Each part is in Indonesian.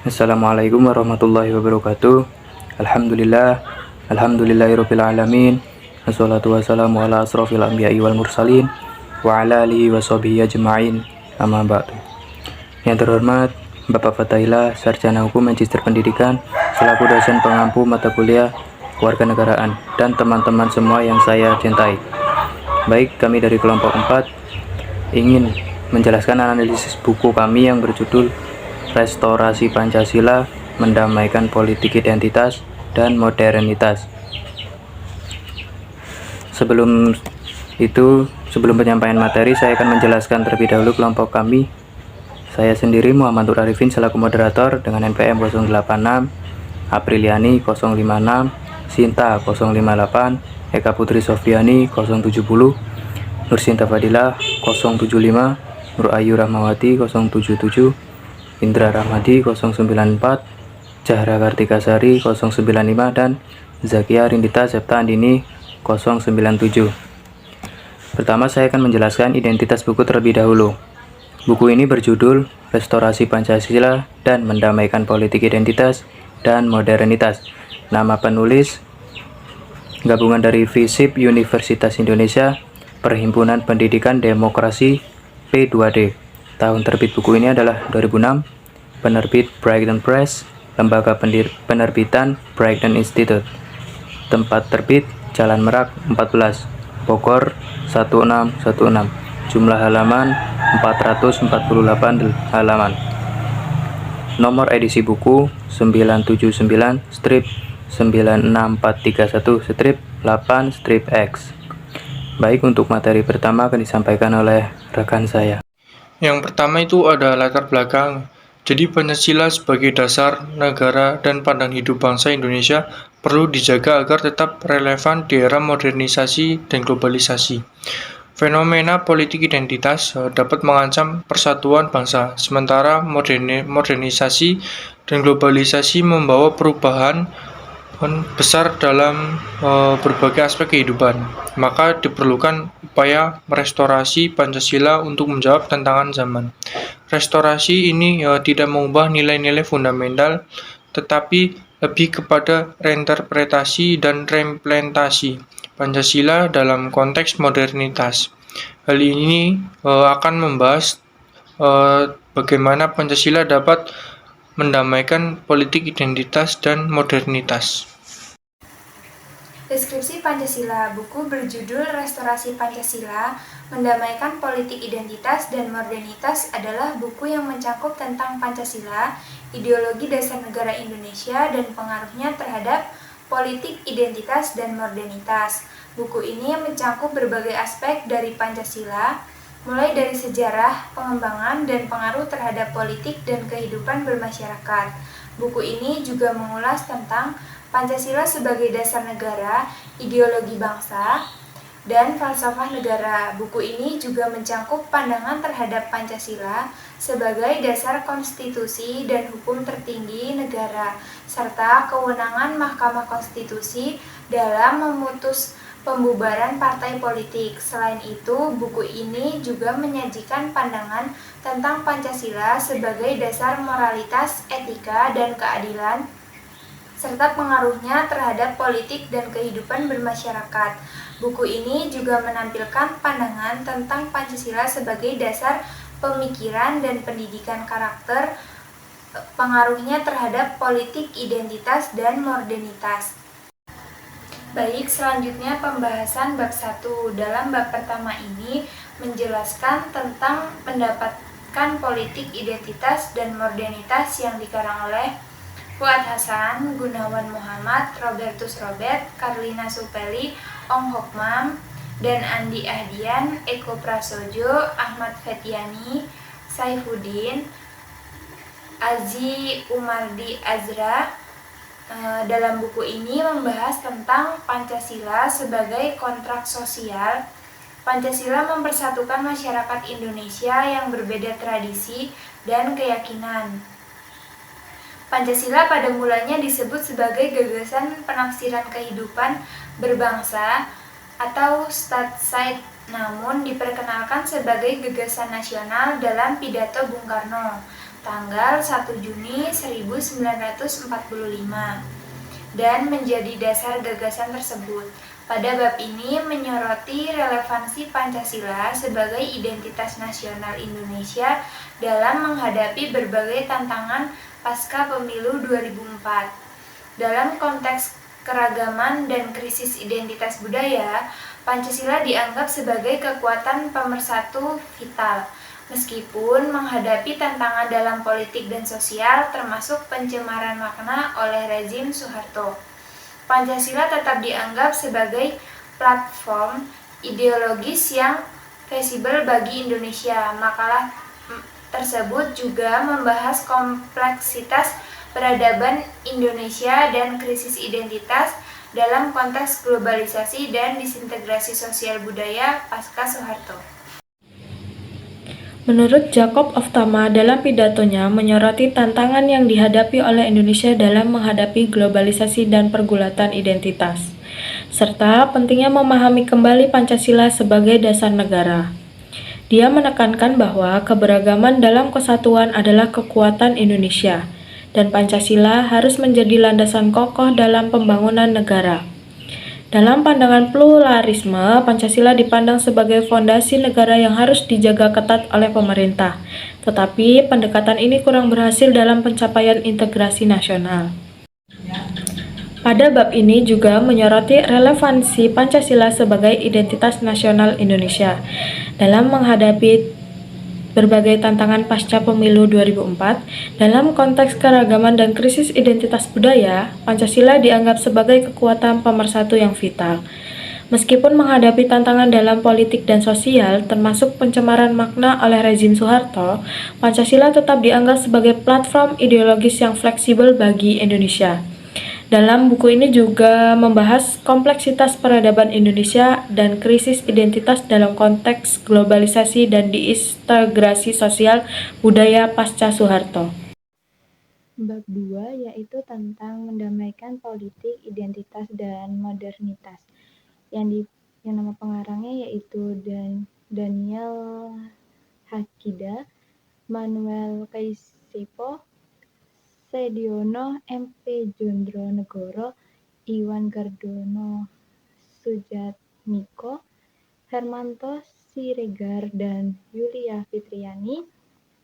Assalamualaikum warahmatullahi wabarakatuh. Alhamdulillahirabbil alamin. Wassalatu wassalamu ala asrofil anbiya'i wal mursalin wa ala alihi washabihi ajma'in. Amma ba'du. Yang terhormat Bapak Fatahillah, Sarjana Hukum Magister Pendidikan, selaku dosen pengampu mata kuliah Kewarganegaraan, dan teman-teman semua yang saya cintai. Baik, kami dari kelompok 4 ingin menjelaskan analisis buku kami yang berjudul Restorasi Pancasila, Mendamaikan Politik Identitas dan Modernitas. Sebelum penyampaian materi, saya akan menjelaskan terlebih dahulu kelompok kami. Saya sendiri Muhammad Nur Arifin selaku moderator dengan NPM 086, Apriliani 056, Sinta 058, Eka Putri Sofriani 070, Nursinta Fadilah 075, Nur Ayu Rahmawati 077, Indra Rahmadi 094, Zahra Kartikasari 095, dan Zakia Rindita Septa Andini 097. Pertama, saya akan menjelaskan identitas buku terlebih dahulu. Buku ini berjudul Restorasi Pancasila dan Mendamaikan Politik Identitas dan Modernitas. Nama penulis gabungan dari FISIP Universitas Indonesia, Perhimpunan Pendidikan Demokrasi P2D. Tahun terbit buku ini adalah 2006, penerbit Brighton Press, lembaga penerbitan Brighton Institute. Tempat terbit Jalan Merak 14, Bogor 1616. Jumlah halaman 448 halaman. Nomor edisi buku 979 strip 96431 strip 8 strip X. Baik, untuk materi pertama akan disampaikan oleh rekan saya. Yang pertama itu ada latar belakang. Jadi Pancasila sebagai dasar negara dan pandangan hidup bangsa Indonesia perlu dijaga agar tetap relevan di era modernisasi dan globalisasi. Fenomena politik identitas dapat mengancam persatuan bangsa, sementara modernisasi dan globalisasi membawa perubahan besar dalam berbagai aspek kehidupan. Maka diperlukan upaya merestorasi Pancasila untuk menjawab tantangan zaman. Restorasi ini tidak mengubah nilai-nilai fundamental, tetapi lebih kepada reinterpretasi dan reimplementasi Pancasila dalam konteks modernitas. Hal ini akan membahas bagaimana Pancasila dapat mendamaikan politik identitas dan modernitas. Deskripsi Pancasila. Buku berjudul Restorasi Pancasila, Mendamaikan Politik Identitas dan Modernitas adalah buku yang mencakup tentang Pancasila, ideologi dasar negara Indonesia, dan pengaruhnya terhadap politik identitas dan modernitas. Buku ini mencakup berbagai aspek dari Pancasila, mulai dari sejarah, pengembangan, dan pengaruh terhadap politik dan kehidupan bermasyarakat. Buku ini juga mengulas tentang Pancasila sebagai dasar negara, ideologi bangsa, dan falsafah negara. Buku ini juga mencakup pandangan terhadap Pancasila sebagai dasar konstitusi dan hukum tertinggi negara, serta kewenangan Mahkamah Konstitusi dalam memutus pembubaran partai politik. Selain itu, buku ini juga menyajikan pandangan tentang Pancasila sebagai dasar moralitas, etika, dan keadilan, serta pengaruhnya terhadap politik dan kehidupan bermasyarakat. Buku ini juga menampilkan pandangan tentang Pancasila sebagai dasar pemikiran dan pendidikan karakter, pengaruhnya terhadap politik identitas dan modernitas. Baik, selanjutnya pembahasan bab 1. Dalam bab pertama ini menjelaskan tentang mendapatkan politik identitas dan modernitas yang dikarang oleh Fuad Hasan, Gunawan Muhammad, Robertus Robert, Karlina Supeli, Ong Hokmam, dan Andi Ahdian, Eko Prasojo, Ahmad Fetiani, Saifuddin, Azi Umardi Azra, Dalam buku ini membahas tentang Pancasila sebagai kontrak sosial. Pancasila mempersatukan masyarakat Indonesia yang berbeda tradisi dan keyakinan. Pancasila pada mulanya disebut sebagai gagasan penafsiran kehidupan berbangsa atau Staatszeit, namun diperkenalkan sebagai gagasan nasional dalam pidato Bung Karno tanggal 1 Juni 1945 dan menjadi dasar gagasan tersebut. Pada bab ini menyoroti relevansi Pancasila sebagai identitas nasional Indonesia dalam menghadapi berbagai tantangan pasca pemilu 2004. Dalam konteks keragaman dan krisis identitas budaya, Pancasila dianggap sebagai kekuatan pemersatu vital. Meskipun menghadapi tantangan dalam politik dan sosial termasuk pencemaran makna oleh rezim Soeharto, Pancasila tetap dianggap sebagai platform ideologis yang fleksibel bagi Indonesia. Makalah tersebut juga membahas kompleksitas peradaban Indonesia dan krisis identitas dalam konteks globalisasi dan disintegrasi sosial budaya pasca Soeharto. Menurut Jacob of Tama dalam pidatonya menyoroti tantangan yang dihadapi oleh Indonesia dalam menghadapi globalisasi dan pergulatan identitas, serta pentingnya memahami kembali Pancasila sebagai dasar negara. Dia menekankan bahwa keberagaman dalam kesatuan adalah kekuatan Indonesia, dan Pancasila harus menjadi landasan kokoh dalam pembangunan negara. Dalam pandangan pluralisme, Pancasila dipandang sebagai fondasi negara yang harus dijaga ketat oleh pemerintah. Tetapi pendekatan ini kurang berhasil dalam pencapaian integrasi nasional. Pada bab ini juga menyoroti relevansi Pancasila sebagai identitas nasional Indonesia dalam menghadapi berbagai tantangan pasca pemilu 2004. Dalam konteks keragaman dan krisis identitas budaya, Pancasila dianggap sebagai kekuatan pemersatu yang vital. Meskipun menghadapi tantangan dalam politik dan sosial, termasuk pencemaran makna oleh rezim Soeharto, Pancasila tetap dianggap sebagai platform ideologis yang fleksibel bagi Indonesia. Dalam buku ini juga membahas kompleksitas peradaban Indonesia dan krisis identitas dalam konteks globalisasi dan diintegrasi sosial budaya pasca Soeharto. Bab 2 yaitu tentang mendamaikan politik, identitas, dan modernitas. Yang nama pengarangnya yaitu Daniel Hakida, Manuel Kaisipo, Sediono, MP Jondronegoro, Iwan Gardono Sujatmiko, Hermanto Siregar, dan Yulia Fitriani,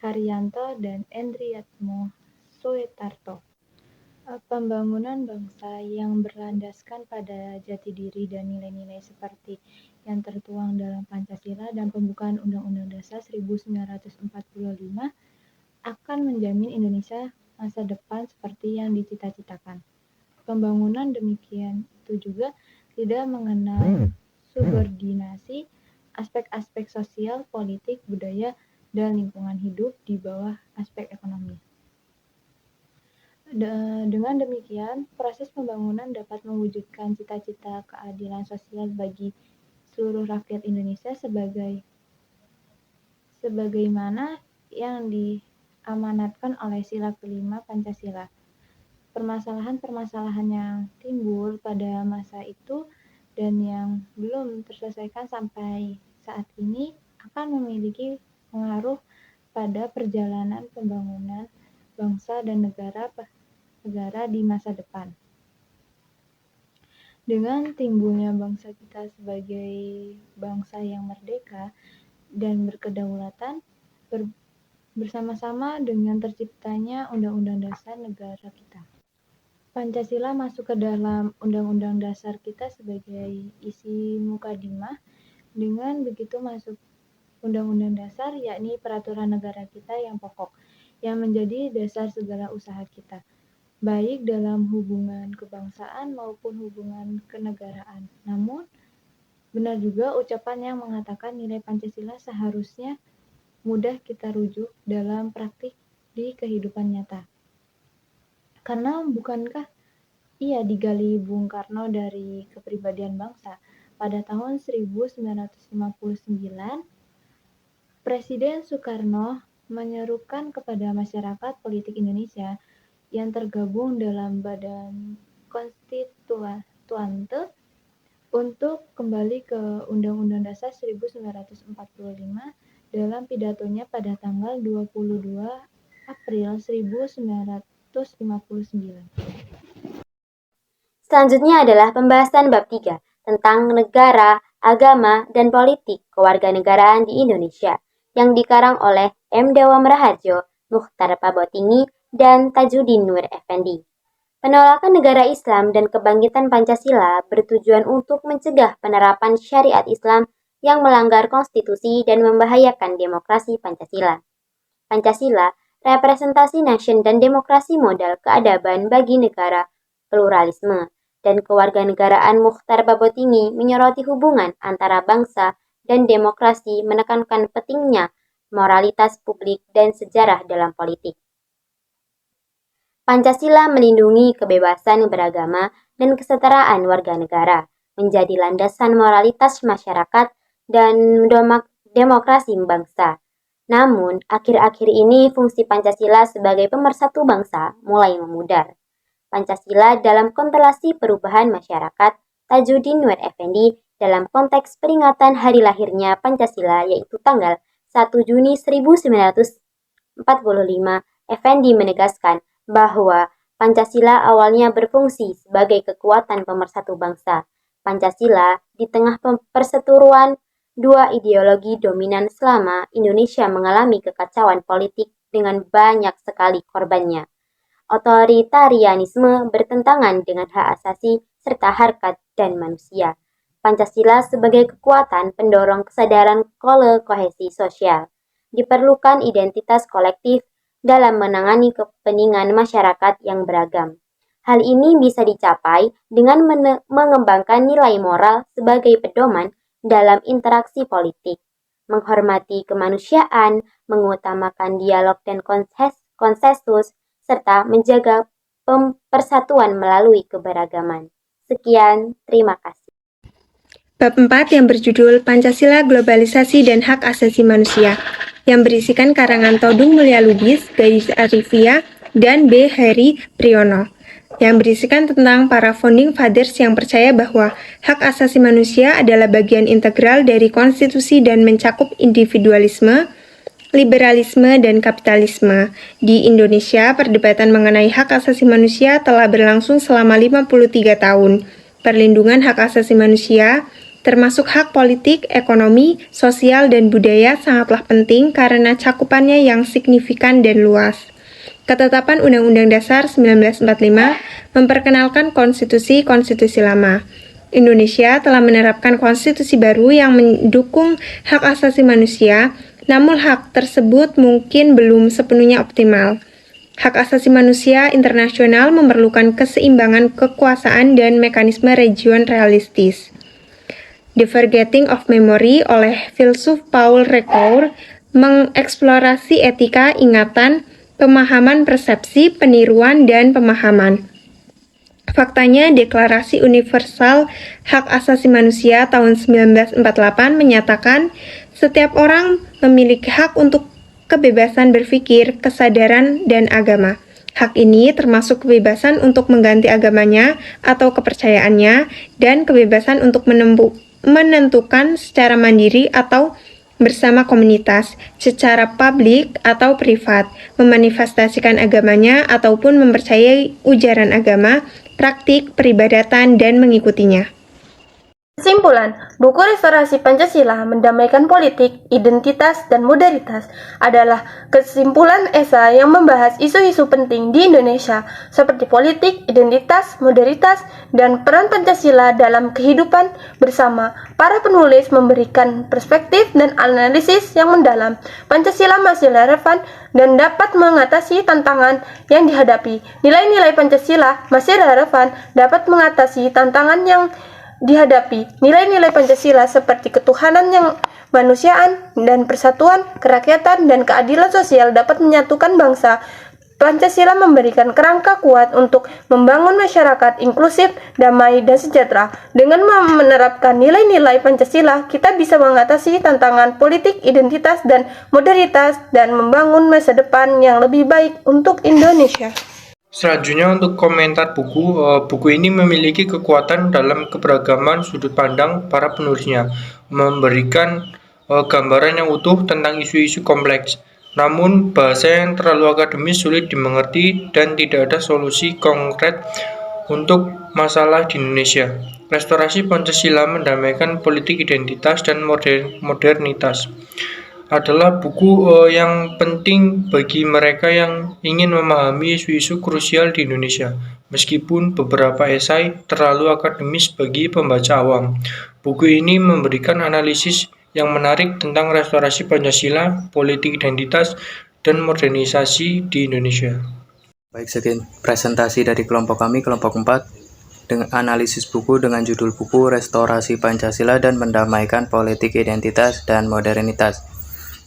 Haryanto, dan Endriatmo Suetarto. Pembangunan bangsa yang berlandaskan pada jati diri dan nilai-nilai seperti yang tertuang dalam Pancasila dan pembukaan Undang-Undang Dasar 1945 akan menjamin Indonesia masa depan seperti yang dicita-citakan. Pembangunan demikian itu juga tidak mengenal subordinasi aspek-aspek sosial, politik, budaya, dan lingkungan hidup di bawah aspek ekonomi. Dengan demikian, proses pembangunan dapat mewujudkan cita-cita keadilan sosial bagi seluruh rakyat Indonesia sebagaimana yang diamanatkan oleh sila kelima Pancasila. Permasalahan-permasalahan yang timbul pada masa itu dan yang belum terselesaikan sampai saat ini akan memiliki pengaruh pada perjalanan pembangunan bangsa dan negara di masa depan. Dengan timbulnya bangsa kita sebagai bangsa yang merdeka dan berkedaulatan, bersama-sama dengan terciptanya Undang-Undang Dasar negara kita. Pancasila masuk ke dalam Undang-Undang Dasar kita sebagai isi mukadimah. Dengan begitu masuk Undang-Undang Dasar, yakni peraturan negara kita yang pokok, yang menjadi dasar segala usaha kita, baik dalam hubungan kebangsaan maupun hubungan kenegaraan. Namun, benar juga ucapan yang mengatakan nilai Pancasila seharusnya mudah kita rujuk dalam praktik di kehidupan nyata. Karena bukankah Ia digali Bung Karno dari Kepribadian Bangsa. Pada tahun 1959, Presiden Soekarno menyerukan kepada masyarakat politik Indonesia yang tergabung dalam Badan Konstituante untuk kembali ke Undang-Undang Dasar 1945 dalam pidatonya pada tanggal 22 April 1959. Selanjutnya adalah pembahasan bab 3 tentang negara, agama, dan politik kewarganegaraan di Indonesia yang dikarang oleh M. Dewa Meraharjo, Muchtar Pabotingi, dan Tajudin Nur Effendi. Penolakan negara Islam dan kebangkitan Pancasila bertujuan untuk mencegah penerapan syariat Islam yang melanggar konstitusi dan membahayakan demokrasi Pancasila. Pancasila, representasi nation dan demokrasi modal keadaban bagi negara, pluralisme, dan kewarganegaraan. Muchtar Pabotingi menyoroti hubungan antara bangsa dan demokrasi, menekankan pentingnya moralitas publik dan sejarah dalam politik. Pancasila melindungi kebebasan beragama dan kesetaraan warga negara, menjadi landasan moralitas masyarakat dan demokrasi bangsa. Namun, akhir-akhir ini fungsi Pancasila sebagai pemersatu bangsa mulai memudar. Pancasila dalam konstelasi perubahan masyarakat, Tajudin Nur Effendi dalam konteks peringatan hari lahirnya Pancasila yaitu tanggal 1 Juni 1945, Effendi menegaskan bahwa Pancasila awalnya berfungsi sebagai kekuatan pemersatu bangsa. Pancasila di tengah perseteruan dua ideologi dominan selama Indonesia mengalami kekacauan politik dengan banyak sekali korbannya. Otoritarianisme bertentangan dengan hak asasi serta harkat dan manusia. Pancasila sebagai kekuatan pendorong kesadaran kohesi sosial. Diperlukan identitas kolektif dalam menangani kepentingan masyarakat yang beragam. Hal ini bisa dicapai dengan mengembangkan nilai moral sebagai pedoman dalam interaksi politik, menghormati kemanusiaan, mengutamakan dialog dan konsensus, serta menjaga persatuan melalui keberagaman. Sekian, terima kasih. Bab 4 yang berjudul Pancasila, Globalisasi, dan Hak Asasi Manusia yang berisikan karangan Todung Mulya Lubis, Gayus Arifia, dan B. Heri Priyono yang berisikan tentang para founding fathers yang percaya bahwa hak asasi manusia adalah bagian integral dari konstitusi dan mencakup individualisme, liberalisme, dan kapitalisme. Di Indonesia, perdebatan mengenai hak asasi manusia telah berlangsung selama 53 tahun. Perlindungan hak asasi manusia termasuk hak politik, ekonomi, sosial, dan budaya sangatlah penting karena cakupannya yang signifikan dan luas. Ketetapan Undang-Undang Dasar 1945 memperkenalkan konstitusi lama. Indonesia telah menerapkan konstitusi baru yang mendukung hak asasi manusia, namun hak tersebut mungkin belum sepenuhnya optimal. Hak asasi manusia internasional memerlukan keseimbangan kekuasaan dan mekanisme region realistis. The Forgetting of Memory oleh filsuf Paul Ricoeur mengeksplorasi etika ingatan, pemahaman persepsi, peniruan, dan pemahaman. Faktanya, Deklarasi Universal Hak Asasi Manusia tahun 1948 menyatakan setiap orang memiliki hak untuk kebebasan berpikir, kesadaran, dan agama. Hak ini termasuk kebebasan untuk mengganti agamanya atau kepercayaannya dan kebebasan untuk menentukan secara mandiri atau bersama komunitas, secara publik atau privat, memanifestasikan agamanya ataupun mempercayai ujaran agama, praktik peribadatan, dan mengikutinya. Kesimpulan, buku Restorasi Pancasila Mendamaikan Politik, Identitas, dan Modernitas adalah kesimpulan esai yang membahas isu-isu penting di Indonesia seperti politik, identitas, modernitas, dan peran Pancasila dalam kehidupan bersama. Para penulis memberikan perspektif dan analisis yang mendalam. Pancasila masih relevan dan dapat mengatasi tantangan yang dihadapi. Nilai-nilai Pancasila masih relevan dapat mengatasi tantangan yang dihadapi. Nilai-nilai Pancasila seperti ketuhanan yang manusiaan dan persatuan, kerakyatan, dan keadilan sosial dapat menyatukan bangsa. Pancasila memberikan kerangka kuat untuk membangun masyarakat inklusif, damai, dan sejahtera. Dengan menerapkan nilai-nilai Pancasila, kita bisa mengatasi tantangan politik, identitas, dan modernitas, dan membangun masa depan yang lebih baik untuk Indonesia. Selanjutnya untuk komentar buku, buku ini memiliki kekuatan dalam keberagaman sudut pandang para penulisnya, memberikan gambaran yang utuh tentang isu-isu kompleks. Namun, bahasa yang terlalu akademis sulit dimengerti dan tidak ada solusi konkret untuk masalah di Indonesia. Restorasi Pancasila mendamaikan politik identitas dan modernitas adalah buku yang penting bagi mereka yang ingin memahami isu-isu krusial di Indonesia. Meskipun beberapa esai terlalu akademis bagi pembaca awam, buku ini memberikan analisis yang menarik tentang restorasi Pancasila, politik identitas, dan modernisasi di Indonesia. Baik, sekian presentasi dari kelompok kami, kelompok 4, dengan analisis buku dengan judul buku Restorasi Pancasila dan Mendamaikan Politik Identitas dan Modernitas.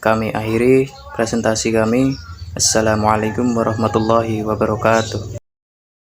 Kami akhiri presentasi kami. Assalamualaikum warahmatullahi wabarakatuh.